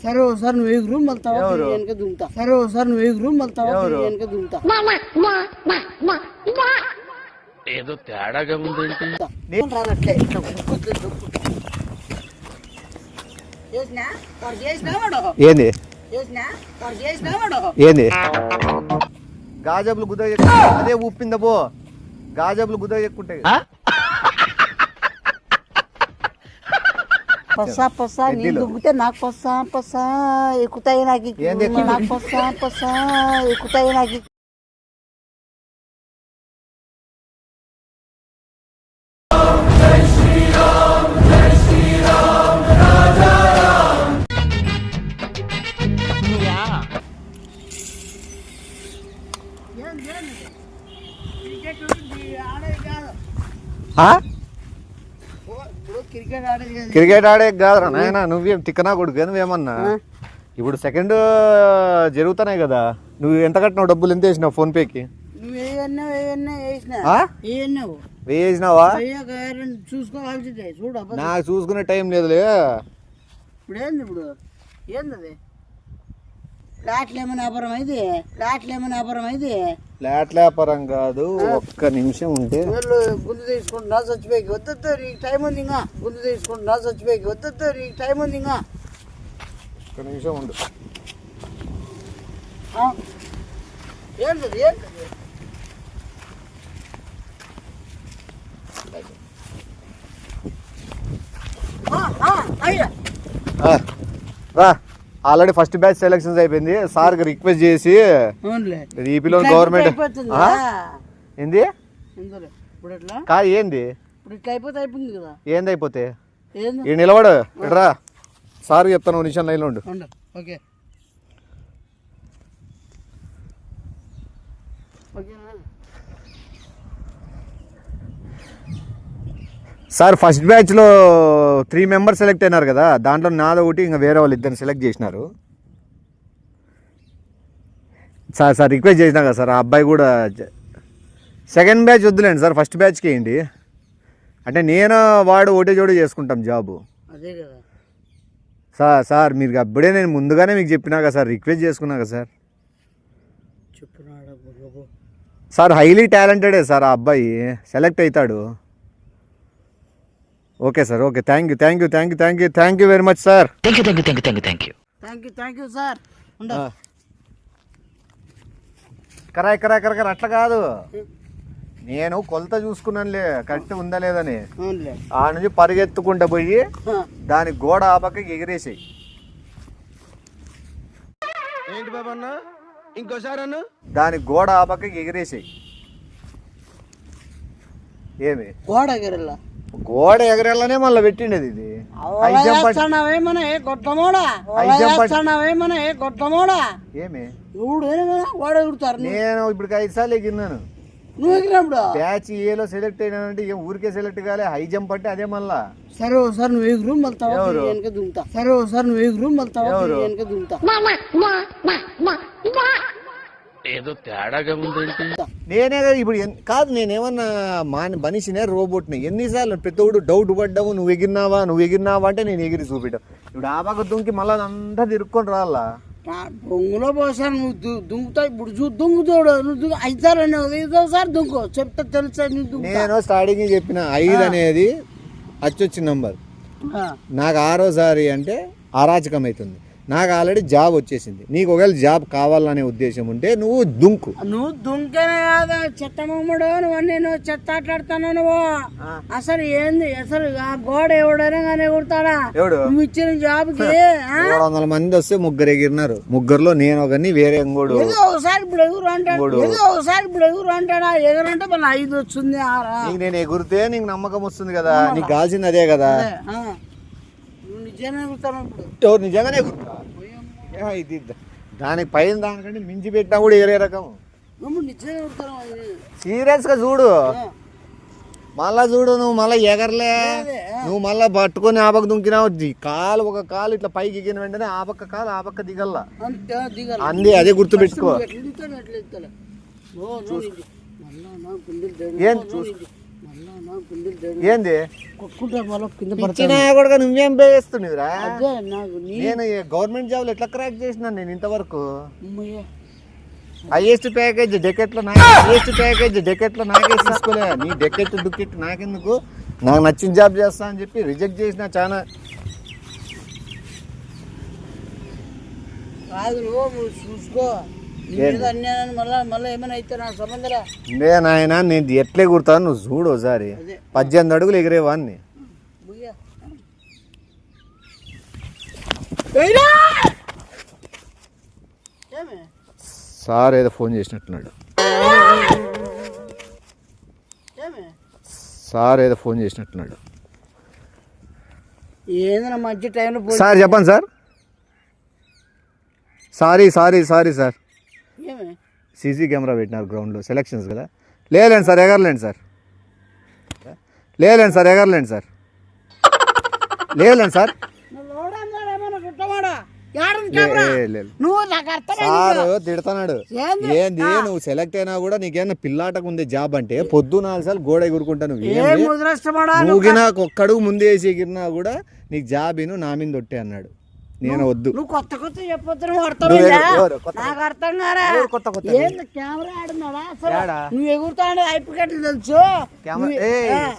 సరే ఒకసారి నువ్వు ఎగురు మళ్ళీ తర్వాత వెనక దుంకుతా. సరే ఒకసారి నువ్వు ఎగురు మళ్ళీ తర్వాత వెనక దుంకుతా. ఏదో తేడాగా ఉందేంటి? ఏంది ఏంది గాజబులు గుద్ద అదే ఊపిందా పో గాజబులు గుద్ద ఎక్కుంటాయి. పసా పసా నీ దుగ్గితే నాకు పసా పసా ఎక్కుతాయి నాకు నాకు పసా పసా ఎక్కుతాయి నాకు. క్రికెట్ ఆడే కాదురా నాయన నువ్వేం తిక్కనా కొడుకు నువ్వేమన్నా. ఇప్పుడు సెకండ్ జరుగుతున్నాయి కదా, నువ్వు ఎంత కట్టినావు డబ్బులు ఎంత వేసినావు ఫోన్ పేకి? వేసినావా? నాకు చూసుకునే టైం లేదులే. ఇప్పుడు ఏంది ఇప్పుడు ఏంది ఫ్లాట్లు ఏమైనా వ్యాపారం అయితే ఫ్లాట్ వ్యాపారం కాదు. ఒక్క నిమిషం ఉంటే గుండు తీసుకుంటున్నా చచ్చిపోయి వద్దు నీకు టైం ఉంది ఇంకా. గుండు తీసుకుంటున్నా చచ్చిపోయి వద్దు నీకు టైం ఉంది ఇంకా. ఒక్క నిమిషం ఉండు. ఏంటది రా. ఆల్రెడీ ఫస్ట్ బ్యాచ్ సెలక్షన్స్ అయిపోయింది. సార్ రిక్వెస్ట్ చేసి ఈపీలో గవర్నమెంట్ ఏంది కాదు ఏంది ఏంది అయిపోతే ఈ నిలబడు రా. సార్ చెప్తాను నిమిషం లైన్లో ఉండు. సార్ ఫస్ట్ బ్యాచ్లో 3 మెంబర్స్ సెలెక్ట్ అయినారు కదా, దాంట్లో నాది ఒకటి ఇంకా వేరే వాళ్ళు 2 సెలెక్ట్ చేసినారు. సార్ రిక్వెస్ట్ చేసినా కదా సార్, ఆ అబ్బాయి కూడా సెకండ్ బ్యాచ్ వద్దులేండి సార్, ఫస్ట్ బ్యాచ్కి వేయండి. అంటే నేను వాడు ఒకటే జోడి చేసుకుంటాం జాబు. సార్ మీరు అప్పుడే నేను ముందుగానే మీకు చెప్పినా కదా సార్, రిక్వెస్ట్ చేసుకున్నా కదా సార్. సార్ హైలీ టాలెంటెడే సార్ ఆ అబ్బాయి, సెలెక్ట్ అవుతాడు. Okay sir, okay thank you very much sir. Thank you sir. Correct అట్లా కాదు, నేను కొలత చూసుకున్నానులే కరెక్ట్ ఉందా లేదని. ఆ నుంచి పరిగెత్తుకుంటా పోయి దాని గోడ ఆపక్కకి ఎగిరేసాయి. ఏంటి బాబా అన్న ఇంకోసారి అన్న దాని గోడ ఆపక్కకి ఎగిరేసాయి. ఏమి గోడ ఎగరేళ్ళనే మళ్ళీ పెట్టిండేది ఇది. ఏమి నేను ఇప్పుడు 5 సార్లు ఎగిరినాను. బ్యాచ్ ఏలో సెలెక్ట్ అయినానంటే ఊరికే సెలెక్ట్ కాలే, హై జంప్ అంటే అదే మళ్ళా. సరే ఒకసారి నువ్వు ఎగురు మళ్ళీ తర్వాత వెనక దుంకుతా. సరే ఒకసారి నువ్వు ఎగురు మళ్ళీ తర్వాత వెనక దుంకుతా. ఏదో తేడాగా ఉందేంటి? నేనే ఇప్పుడు కాదు, నేనేమన్నా మనిషినే రోబోట్ని. ఎన్నిసార్లు ప్రతి ఒక్కడు డౌట్ పడ్డావు, నువ్వు ఎగిరినావా అంటే నేను ఎగిరి చూపెట్టావు. ఇప్పుడు ఆ పక్క దుంకి మళ్ళీ అంతా తిరుక్కొని రాలా. బొంగులో పోసాను నువ్వు దుంకుతావు. ఇప్పుడు దుంకుతాడు నువ్వు 5 సార్లు సార్ దుంకు చెప్తా తెలుసా. నేను స్టార్టింగ్ చెప్పిన 5 అనేది అచ్చొచ్చిన నంబర్. నాకు 6వసారి అంటే అరాచకం అవుతుంది. నాకు ఆల్రెడీ జాబ్ వచ్చేసింది. నీకు ఒకవేళ జాబ్ కావాలనే ఉద్దేశం ఉంటే నువ్వు దుంకు. నువ్వు దుంకేనే కాదు చెత్త మమ్మడు నువ్వన్నీ నువ్వు చెత్త ఆట్లాడుతాను. నువ్వు అసలు ఏంది అసలు ఆ గోడ ఎవడైనా కానీ ఎగురుతాడా? నువ్వు ఇచ్చిన జాబ్ కి 300 మంది వస్తే 3 ఎగిరినారు. 3లో నేను ఒకని వేరే ఇంకోడు. ఒకసారి ఇప్పుడు ఎగురు అంటాడా? ఎగురంటే మన 5 వచ్చింది. నేను ఎగురితే నీకు నమ్మకం వస్తుంది కదా, నీకు కావాల్సింది అదే కదా. ఎవరు నిజంగానే ఇది దానికి పైన దానికంటే మించి పెట్టినా కూడా ఏరే రకం. సీరియస్ గా చూడు, మళ్ళా చూడు నువ్వు మళ్ళీ ఎగరలే, నువ్వు మళ్ళా పట్టుకొని ఆపక్క దుంకినావు. కాలు ఒక కాలు ఇట్లా పైకి ఎగిన వెంటనే ఆపక్క కాలు ఆపక్క దిగల్లా. అంది అదే గుర్తు పెట్టుకో. ఏం ఏంది కొట్టుకుంటా మళ్ళీ కింద పిచ్చినా కూడా నువ్వేం వేస్తున్నావురా? అదే నాకు నేను గవర్నమెంట్ జాబ్లు ఎట్లా క్రాక్ చేసినా నేను ఇంతవరకు. అమ్మయ్య. హైయెస్ట్ ప్యాకేజ్ డెకెట్లో నాకే తీసుకోలే. నీ డెకెట్ నాకెందుకు? నాకు నచ్చిన జాబ్ చేస్తా అని చెప్పి రిజెక్ట్ చేసిన చాలా. కాదు నువ్వు చూసుకో అన్యాయాన్ని మళ్ళీ ఏమైనా అయితే నాకు సంబంధరా. నాయన నేను ఎట్లే కుడతాను నువ్వు చూడు ఒకసారి. 18 అడుగులు ఎగిరేవాన్ని. సార్ ఏదో ఫోన్ చేసినట్టున్నాడు. ఏదైనా మంచి టైంలో సార్ చెప్పండి sir. Sorry sir. CC camera పెట్టినారు గ్రౌండ్లో, సెలక్షన్స్ కదా. లేదండి సార్, ఎగరలేండి సార్. సార్ తిడతాడు. ఏంది నువ్వు సెలెక్ట్ అయినా కూడా నీకేమన్నా పిల్లాటకు ఉంది జాబ్ అంటే పొద్దు 4 సార్లు గోడ ఎగురుకుంటాను. నువ్వు నాకు ఒక్కడుగు ముందే వేసి ఎగిరినా కూడా నీకు జాబ్ నా మీద ఒట్టే అన్నాడు. నేను వద్దు. నువ్వు కొత్త చెప్పొద్దు. నువ్వు నాకు అర్థం కారా. కెమెరా ఆడున్నాడా? నువ్వు ఎగురుతాడు ఐపికెట్లు తెలుసు.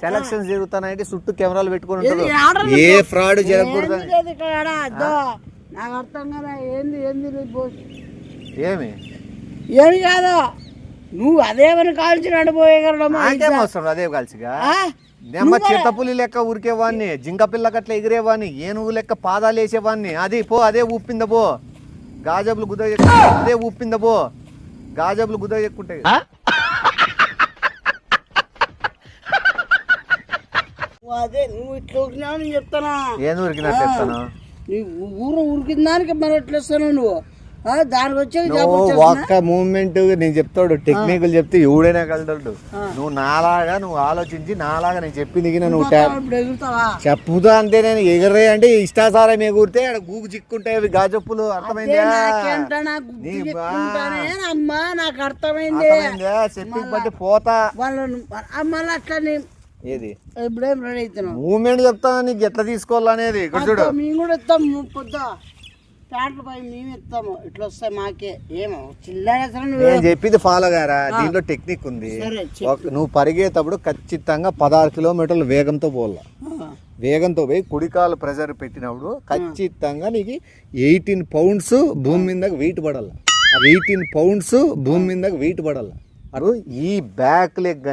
సెలక్షన్స్ జరుగుతానంటే చుట్టూ కెమెరాలు పెట్టుకుని ఉంటారు. ఏ ఫ్రాడ్ జరగకూడదు. నాకు అర్థం కదా. ఏంది ఏమి కాదు. నువ్వు అదేమని కాల్చి నడిపోయేగలడం అదే కాల్చిగా. చిత్తపులి లెక్క ఉరికేవాడిని, జింక పిల్లకి అట్లా ఎగిరేవాడిని, ఏనుగు లెక్క పాదాలు వేసేవాడిని. అది పో అదే ఊపింద పో. గాజబులు గుద అదే ఊపింద పో. గాజబులు గుద ఎక్కుంటాయి. అదే నువ్వు ఇట్లా ఉరికినావు నేను చెప్తానా. ఏం ఉరికినట్టు చెప్తాను? ఊరు ఉరికిన దానికి మరి ఎట్లా వస్తాను నువ్వు? దానికి వచ్చే ఒక్క మూమెంట్ నేను చెప్తాడు. టెక్నికల్ చెప్తే ఎవడైనా కలతాడు. నువ్వు నాలాగా ఆలోచించి నాలాగా నేను చెప్పింది నువ్వు చెప్పుతా అంతే. నేను ఎగరే అంటే ఇష్టాసారం ఎగురితే అక్కడ గూగు చిక్కుంటాయి గాజప్పులు. అర్థమైందా? నాకు అర్థమైంది. చెప్పి బట్టి పోతా మళ్ళీ అట్లా ఏది ఇప్పుడేం రెడీ అవుతున్నావు? మూమెంట్ చెప్తా నీకు ఎట్లా తీసుకోవాలనేది. చూడు మేము కూడా ఇస్తాం. పొద్దు ప్యాంట్లు పై మేము ఇస్తాము. ఇట్లా వస్తాయి మాకే. ఏమో చిల్లర చెప్పింది ఫాలో గారా. దీంట్లో టెక్నిక్ ఉంది. నువ్వు పరిగేటప్పుడు ఖచ్చితంగా 16 కిలోమీటర్ల వేగంతో పోవాలా. వేగంతో పోయి కుడికాలు ప్రెజర్ పెట్టినప్పుడు ఖచ్చితంగా నీకు 18 పౌండ్స్ భూమి మీద వెయిట్ పడాలి. 18 పౌండ్స్ భూమి మీద వెయిట్ పడాలి. ఈ బ్యాక్ లెగ్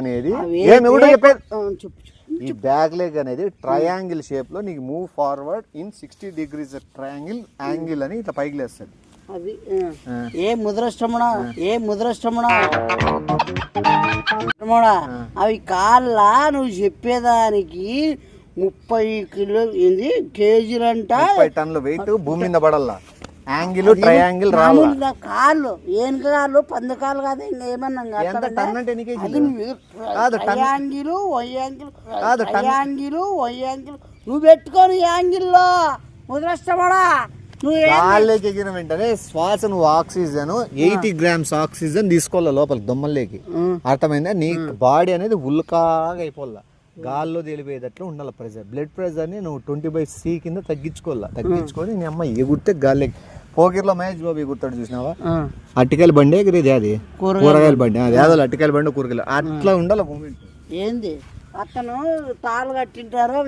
అనేది ట్రయాంగిల్ షేప్ లో నీకు move forward in 60 degrees triangle angle అని ఇట్లా పైకి లేస్తుంది. అది ఏ ముద్రష్టమున అవి కాళ్ళ నువ్వు చెప్పేదానికి 30 కేజీలంట 30 టన్నుల వెయిట్ భూమి మీద పడాల. యాంగిల్ ట్రయాంగిల్ రాములుగా కాళ్ళు ఏనుక కాళ్ళు పందకాలు కాదు. ఇంకా ఏమన్నా నువ్వు పెట్టుకోను యాంగిల్లో ముద్రష్టపడా. గాల్లోకి ఎగిన వెంటనే శ్వాస నువ్వు ఆక్సిజన్ 80 grams ఆక్సిజన్ తీసుకోవాలి లోపలికి దొమ్మల్లోకి. అర్థమైందా? నీ బాడీ అనేది ఉల్కాగా అయిపోవాల. గాల్లో తేలిపోయేటట్లు ఉండాలి. బ్లడ్ ప్రెషర్ని నువ్వు 20/C కింద తగ్గించుకొని నీ అమ్మ ఎగురితే గాల్లోకి. పోకిర్లో మహేష్ బాబు ఎగురుతాడు చూసినావా? అట్టికాయల బండి ఎగిరేది. అది కూరగాయల బండి. అది ఏదో అట్టికాయల బండి కూరగాయలు అట్లా ఉండాలి మూమెంట్. ఏంది అతను తాళ్ళు కట్టింటారో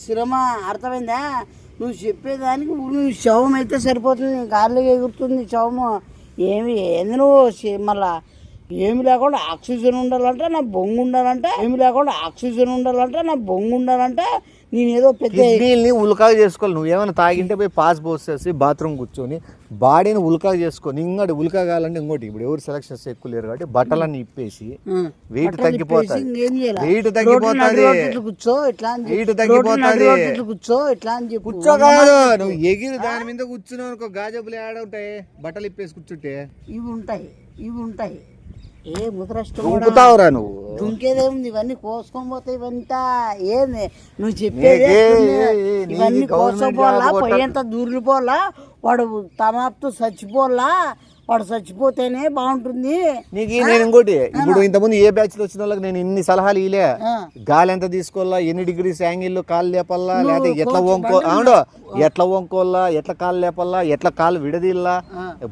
శ్రమ. అర్థమైందా? నువ్వు చెప్పేదానికి నువ్వు శవం అయితే సరిపోతుంది. గాల్లోకి ఎగురుతుంది శవము. ఏంది నువ్వు మళ్ళా ఏమి లేకుండా ఆక్సిజన్ ఉండాలంటే నా బొంగు ఉండాలంటే నేనేదో పెద్ద కిడ్నీని ఉల్కాగా చేసుకోవాలి. నువ్వేమైనా తాగింటే పోయి పాస్ పోసేసి బాత్రూమ్ కూర్చొని బాడీని ఉల్కాగా చేసుకోని ఇంకోటి ఉల్కా కావాలంటే ఇంకోటి. ఇప్పుడు ఎవరు సెలక్షన్స్ ఎక్కువ లేరు కాబట్టి బట్టలన్నీ ఇప్పేసి వెయిట్ తగ్గిపోతుంది. కూర్చో కాదు నువ్వు ఎగిరి దాని మీద కూర్చున్నావు అనుకో. గాజబులు ఏడవుతాయి బట్టలు ఇప్పేసి కూర్చుంటే. ఇవి ఉంటాయి ఏ ముద్రష్టమురా నువ్వు. దుంకేదేముంది? ఇవన్నీ కోసుకొని పోతాయి. ఇవంతా ఏంది నువ్వు చెప్పేది? ఇవన్నీ కోసుకోపోవాలా, పొయ్యంత దూరిపోవాలా, వాడు తమాప్తూ చచ్చిపోవాలా. వాడు చచ్చిపోతేనే బాగుంటుంది. నీకు నేను ఇంకోటి ఇప్పుడు ఇంతకుముందు ఏ బ్యాచ్ లో వచ్చిన వాళ్ళకి నేను ఇన్ని సలహాలు ఇలే. గాలి ఎంత తీసుకోవాలా, ఎన్ని డిగ్రీస్ యాంగిల్ కాలు లేపల్లా, లేదా ఎట్లా అవును ఎట్లా వంకోల్లా, ఎట్లా కాలు లేపల్లా, ఎట్లా కాలు విడదీల్లా,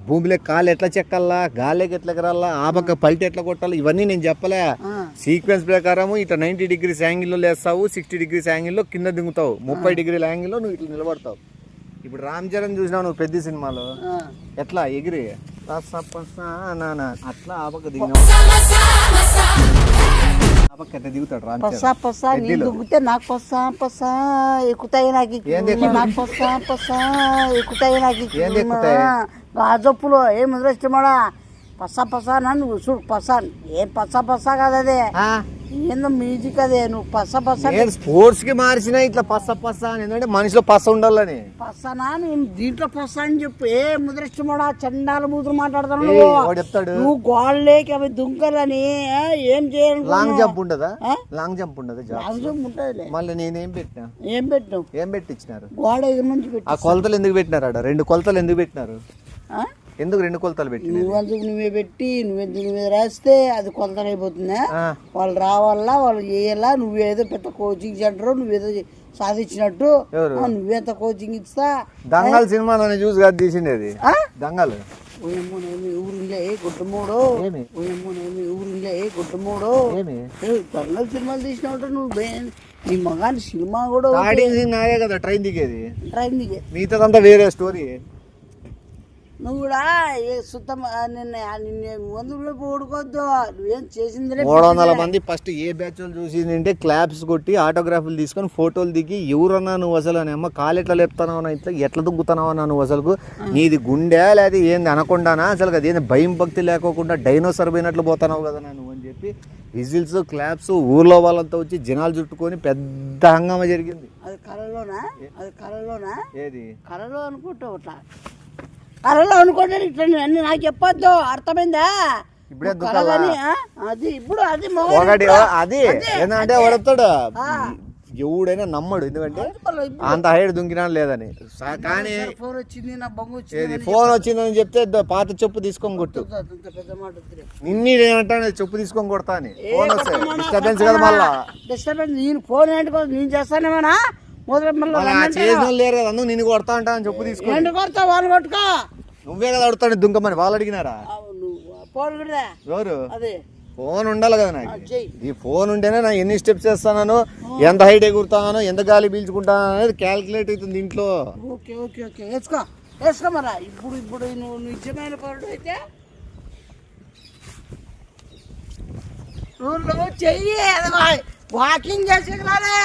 భూమిలో కాలు ఎట్లా చెక్కల్లా, గాలికి ఎట్లా ఎగరాలా, ఆ పక్క పల్టి ఎట్లా కొట్టాలి, ఇవన్నీ నేను చెప్పలే. సీక్వెన్స్ ప్రకారం ఇట్లా 90 డిగ్రీస్ యాంగిల్లో లేస్తావు, 60 డిగ్రీస్ యాంగిల్లో కింద దిగుతావు, 30 డిగ్రీల యాంగిల్లో నువ్వు ఇట్లా నిలబడతావు. ఇప్పుడు రామ్ చరణ్ చూసినావు నువ్వు పెద్ద సినిమాలో ఎట్లా ఎగిరి అట్లా ఆ పక్క దిగినావు, ఆ పక్క ఎట్లా దిగుతాడు రామ్ చరణ్. నీళ్ళు దుగ్గితే నాకు పసా ఎక్కుతాయి, నాకు నాకు పసా ఎక్కుతాయి, నాకు గాజప్పులు ఏం ముద్రష్టమాడా పసా నువ్వు చూడు పసా ఏం పసా కాదు అదే, ఏందో మ్యూజిక్ అదే. నువ్వు పసా స్పోర్ట్స్ కి మార్చిన ఇట్లా పస అని, ఎందుకంటే మనిషిలో పస ఉండాలని. పసనా నేను దీంట్లో పసా అని చెప్పు. ఏ ముద్రష్టమాడా చండాల బూతులు మాట్లాడతాను చెప్తాడు. నువ్వు గోళ్ళకి అవి దుంకలని ఏం చేయాలి. లాంగ్ జంప్ ఉండదా? లాంగ్ జంప్ ఉండదు, లాంగ్ జంప్ ఉంటుంది. మళ్ళీ నేనేం పెట్టినా, ఏం పెట్టినావు? ఏం పెట్టించినారు? గోడ ఎదురు నుంచి పెట్టి. ఆ కొలతలు ఎందుకు పెట్టినారు? ఆడ 2 కొలతలు ఎందుకు పెట్టినారు? ఎందుకు 2 కొలతలు పెట్టినారు? నువ్వెందుకు నువ్వే పెట్టి నువ్వెందుకు రాస్తే అది కొలతలు అయిపోతుందా? వాళ్ళు రావాలా, వాళ్ళు చేయాలా, నువ్వేదో పెద్ద కోచింగ్ సెంటర్ నువ్వేదో సాధించినట్టు నువ్వేంత కోచింగ్ ఇస్తా. దంగల్ సినిమా చూసి కాదు తీసిండేది. దంగల్ ఊరిలే గుడ్డమూడు, ఊరిలే గుడ్డమూడు దంగల్ సినిమాలు తీసినట్టు నువ్వు నీ మగాని సినిమా కూడా నాగే కదా ట్రైన్ దిగేది. ట్రైన్ దిగే మిగతాదంతా వేరే స్టోరీ. నువ్వు కూడా సుత్తం ముందు ఓడుకోవద్దు. నువ్వేం చేసింది 300 మంది ఫస్ట్ ఏ బ్యాచ్ చూసిందంటే క్లాప్స్ కొట్టి ఆటోగ్రాఫ్లు తీసుకొని ఫోటోలు దిగి ఎవరన్నా నువ్వు అసలు అని అమ్మ కాలు ఎట్లా లేపుతున్నావు, ఇట్లా ఎట్లా దుగ్గుతున్నావన్నా నువ్వు అసలు నీది గుండె లేదా ఏంది అనకుండానా అసలు అది ఏంది భయం భక్తి లేకోకుండా డైనోసర్ పోయినట్లు పోతున్నావు కదా నువ్వు అని చెప్పి విజిల్స్ క్లాప్స్ ఊర్లో వాళ్ళంతా వచ్చి జనాలు చుట్టుకొని పెద్ద హంగామా జరిగింది. అది కళలోనా ఏది కళలో అనుకుంటావు అట్లా కళలో అనుకుంటే ఇట్లా అన్ని నాకు చెప్పొద్దు, అర్థమైందా? అది ఇప్పుడు అది ఒకటి అది ఏంటంటే వాడతాడు ఎవడైనా నమ్మడు, ఎందుకంటే అంత హైట్ దుంకినా లేదని. కానీ ఫోన్ వచ్చింది నా బంగు ఫోన్ వచ్చిందని చెప్తే పాత చెప్పు తీసుకొని కొట్టు. నిన్ను ఏమంటాను చెప్పు తీసుకొని కొడతా అని. ఫోన్ వస్తే డిస్టర్బెన్స్ కదా మళ్ళా. డిస్టర్బెన్స్ నేను ఫోన్ ఏంటి నేను చేస్తానేమన్నా చేసిన లేరు కదా అందుకు నిన్ను కొడతా అంటా అని చెప్పు తీసుకొని కొడతా వాళ్ళు కొట్టుకో. నువ్వే కదా అడుగుతాడు దుంకమని, వాళ్ళు అడిగినారా? ఎవరు? ఫోన్ ఉండాలి కదా నాకు. ఈ ఫోన్ ఉంటేనే నా ఎన్ని స్టెప్స్ వేస్తాను, ఎంత హైట్ ఎగురుతాను, ఎంత గాలి పీల్చుకుంటాను అనేది క్యాల్కులేట్ అవుతుంది ఇంట్లో. ఓకే ఓకే ఓకే వేసుకో మరా. ఇప్పుడు నువ్వు నిజమైన పరుడు అయితే నువ్వు చెయ్యి వాకింగ్ చేసేకి రాలే,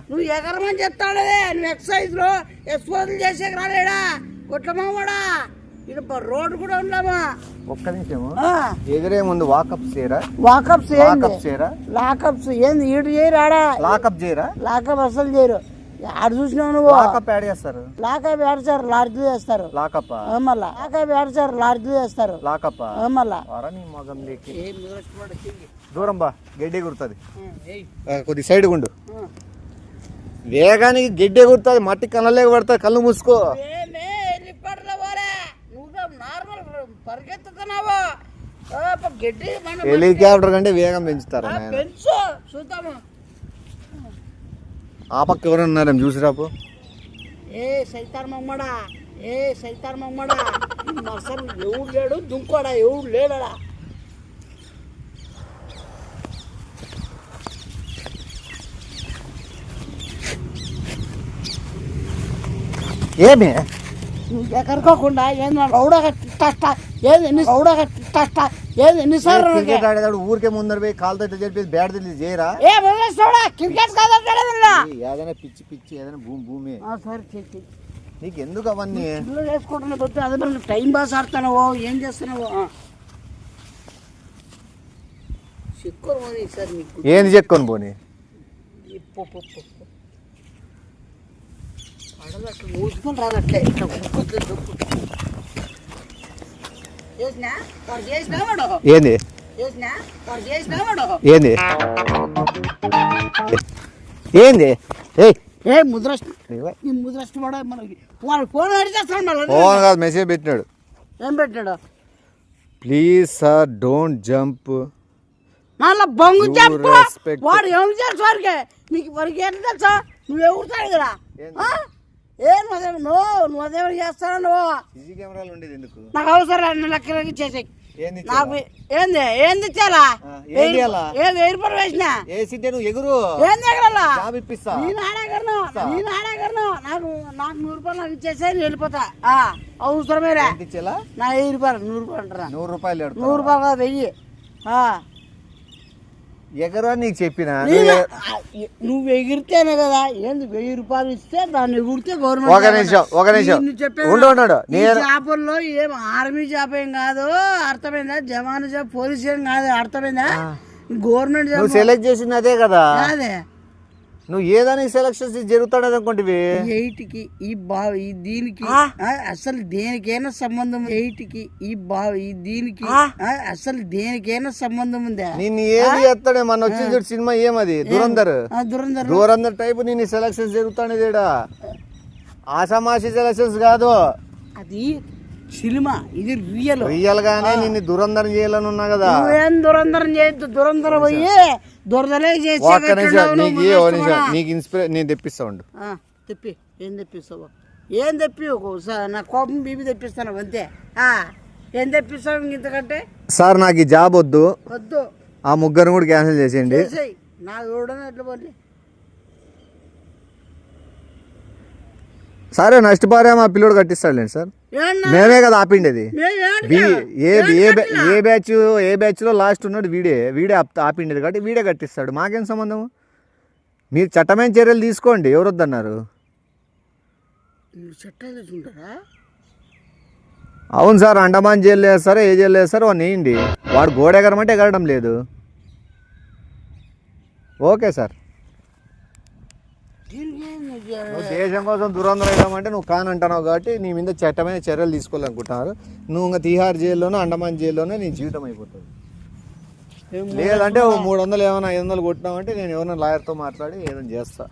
నువ్వు ఎగరమని చెప్తాడే, నువ్వు ఎక్సర్సైజ్ లో ఎక్స్పోజులు చేసేకి రాలేడా కొట్లమాడా. ఇక్కడ రోడ్డు కూడా ఉండమా. ఒక్క నిమిషము ఎగరే ముందు వాకప్స్ చేయరా? లాకప్స్ ఏంది ఈడు చేయరాడా? లాకప్ చేయరా? లాకప్ అసలు చేయరు. ఆడ చూసినావు నువ్వు? లాకప్ యాడ్ చేస్తారు. లాకప్ యాడ్చారు, లాడ్జ్లు చేస్తారు. లాకప్ మళ్ళా లాకప్ యాడ్చారు, లాడ్జ్లు చేస్తారు. లాకప్ మళ్ళా దూరం బా గడ్డి ఎగురుతుంది, కొద్ది సైడ్ గుండు. వేగానికి గడ్డి ఎగురుతుంది, మట్టి కళ్ళలేక పడుతుంది, కళ్ళు మూసుకో. హెలికాప్టర్ కంటే వేగం పెంచుతారు. ఆ పక్క ఎవరన్నా చూసిరాపు. ఏ సైతార్ మమ్మడా అసలు ఎవడు లేడు దుంకోడా, ఎవడు లేడా? ఏమి ఎక్కడికోకుండా ఎన్నిసార్లు క్రికెట్ ఆడేదాడు ఊరికే ముందర పోయి కాలుతో ఇట్లా చెప్పి బ్యాట్ తెలియదు చేయరా? క్రికెట్ ఏదైనా పిచ్చి పిచ్చి ఏదైనా భూమి సరే నీకు ఎందుకు అవన్నీ వేసుకుంటున్నా పోతే అదే టైం పాస్ ఆడుతున్నావో ఏం చేస్తున్నావో. చెక్కుని పోనీ సార్ నీకు ఏంది చెక్కుని పోనీ? అట్లా మూసుకొని రాదట్లే ఇట్లా ఏంది ఏంది ఏంది ఏ ముద్రష్టం మనకి ఫోన్ అడిగేస్తాడు. ఫోన్ కాదు మెసేజ్ పెట్టినాడు. ఏం పెట్టాడు? Please sir don't jump. మళ్ళా బొంగు You చెప్పు. respect. వాడు ఏం చేసి వాడికి నీకు వరకు ఏంటి తెలుసా? నువ్వు ఎగురుతాడు కదా నువ్వు అదేమో చేస్తావు నువ్వు. సీసీ కెమెరాలు ఉండేది ఎందుకు? నాకు అవసరం అన్ని లెక్కలకి చేసేయి. ఏంది నాకు ఏంది ఇచ్చాలా? ఏంది అలా? ఏది ఎయిర్పోర్ట్ వేసినా ఏ సిటీ నువ్వు ఎగురు ఏంది ఎగరాలా? జాబ్ ఇప్పిస్తా. నేను ఆడాగలను నాకు నాకు 100 రూపాయలు నాకు ఇచ్చేసే నేను వెళ్ళిపోతా. అవసరమేరా ఎంత ఇచ్చేలా? నా 1000 రూపాయలు 100 రూపాయలు అంటారా? 100 రూపాయలు 100 రూపాయలు కాదు 1000. ఎగరు అని నీకు చెప్పిన నువ్వు ఎగిరితేనే కదా. ఏంది 1000 రూపాయలు ఇస్తే దాన్ని ఎగిరితే ఒక గవర్నమెంట్. నిమిషం ఉండు. నేను చేపల్లో ఏం ఆర్మీ జాబ్ ఏం కాదు, అర్థమైందా? జవాన్ జాబ్, పోలీస్ ఏం కాదు, అర్థమైందా? గవర్నమెంట్ జాబ్ నువ్వు సెలెక్ట్ చేసింది అదే కదా. అదే నువ్వు ఏదానికి సెలక్షన్స్ జరుగుతాడని అనుకుంటివి. 8కి ఈ దీనికి అసలు దేనికైనా సంబంధం. 8కి ఈ దీనికి అసలు దేనికైనా సంబంధం ఉందా? నిన్ను ఏది ఎత్తాడే మన వచ్చింది చూడు సినిమా ఏమది దురందర్ టైప్ నిన్ను సెలక్షన్స్ జరుగుతానే ఆసామాసి సెలక్షన్స్ కాదు అది సినిమా. ఇది రియల్ గానే నిన్ను దురందరం చేయాలని ఉన్నా కదా. నువ్వేం దురందరం చేయొద్దు. దురందరం పోయి దొరదలే చేసి ఒక్క నిమిషం నీకు ఇన్స్పిరేషన్ నేను తెప్పిస్తా ఉండు. తెప్పి ఏం తెప్పిస్తావు? ఏం తెప్పి నా కోపం బీబీ తెప్పిస్తాను అంతే. ఏం తెప్పిస్తావు ఇంతకంటే? సార్ నాకు ఈ జాబ్ వద్దు. ఆ ముగ్గురు కూడా క్యాన్సిల్ చేసేయండి. నా చూడడం ఎట్లా పోనీ. సరే నష్టపారే మా పిల్లోడు కట్టిస్తాడులేండి సార్. మేమే కదా ఆపిండేది. ఏ బ్యాచ్ లో లాస్ట్ ఉన్నాడు వీడే ఆపిండేది కాబట్టి వీడే కట్టిస్తాడు. మాకేం సంబంధం? మీరు చట్టమైన చర్యలు తీసుకోండి. ఎవరు వద్దన్నారు? అవును సార్, అండమాన్ జైలు వేస్తారో ఏ జైలు వేస్తారో నేయండి. వాడు గోడ ఎగరమంటే ఎగరడం లేదు. Okay sir. నువ్వు దేశం కోసం దురంధరం వేయమంటే నువ్వు కానంటున్నావు కాబట్టి నీ మీద చట్టమైన చర్యలు తీసుకోవాలనుకుంటున్నారు. నువ్వు ఇంకా తీహార్ జైల్లోనో అండమాన్ జైల్లోనే నీ జీవితం అయిపోతుంది. లేదంటే 300 ఏమైనా 500 కొట్టినామంటే నేను ఎవరైనా లాయర్తో మాట్లాడి ఏదైనా చేస్తా.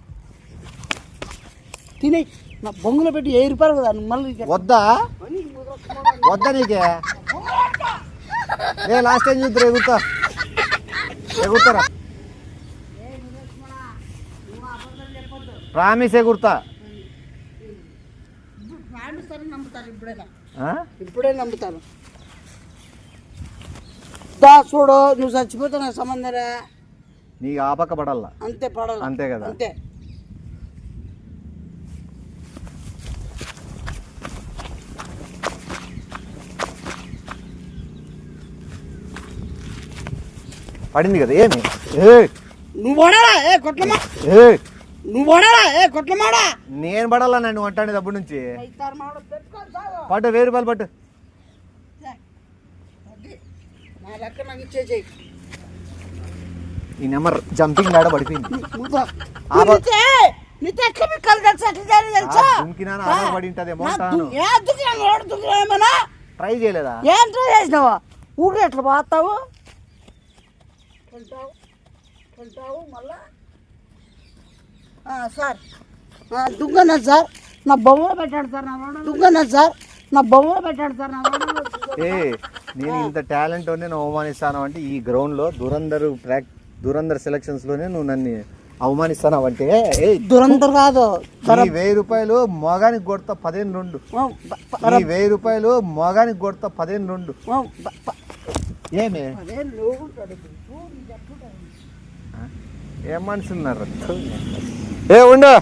తినే నా బొంగులో పెట్టి 1000 రూపాయలు కదా మళ్ళీ వద్దా నీకే? లాస్ట్ టైం చూద్దరు ఎగురుతారా? ప్రామిస్ ఎగురుతా. ఇప్పుడే నమ్ముతాను. చూడు నువ్వు చచ్చిపోతా నాకు సంబంధరా. నీకు ఆపక్క పడాలా అంతే పడాలి. అంతే కదా. అంతే పడింది కదా. ఏమి నువ్వు పడాలా? కొట్లమా నువ్వు పడాలా? కొట్లమాడా నేను పడాలా? నన్ను అంటాను అప్పటి నుంచి. పట్టు 1000 రూపాయలు పట్టు. ఈ నెంబర్ జంపింగ్ లాడ పడిపోయింది. ట్రై చేయలేదా? ఏం ట్రై చేసినావా? ఊరు ఎట్లా పోతావు మళ్ళా? సార్ దుగ్గన్నా సార్ నా బొమ్మలు పెట్టాడు సార్. దుగ్గన్నా సార్ నా బొమ్మలు పెట్టాడు సార్. నేను ఇంత టాలెంట్ నేను అవమానిస్తాను అంటే ఈ గ్రౌండ్ లో దురందర్ సెలక్షన్స్ లోనే నువ్వు నన్ను అవమానిస్తాను అంటే దురందర్ కాదు. 1000 రూపాయలు మొగానికి కొడతా 15 1000 రూపాయలు మొగానికి కొడతా 15 ఏమే ఏం మనుషులున్నారు? ఉండు.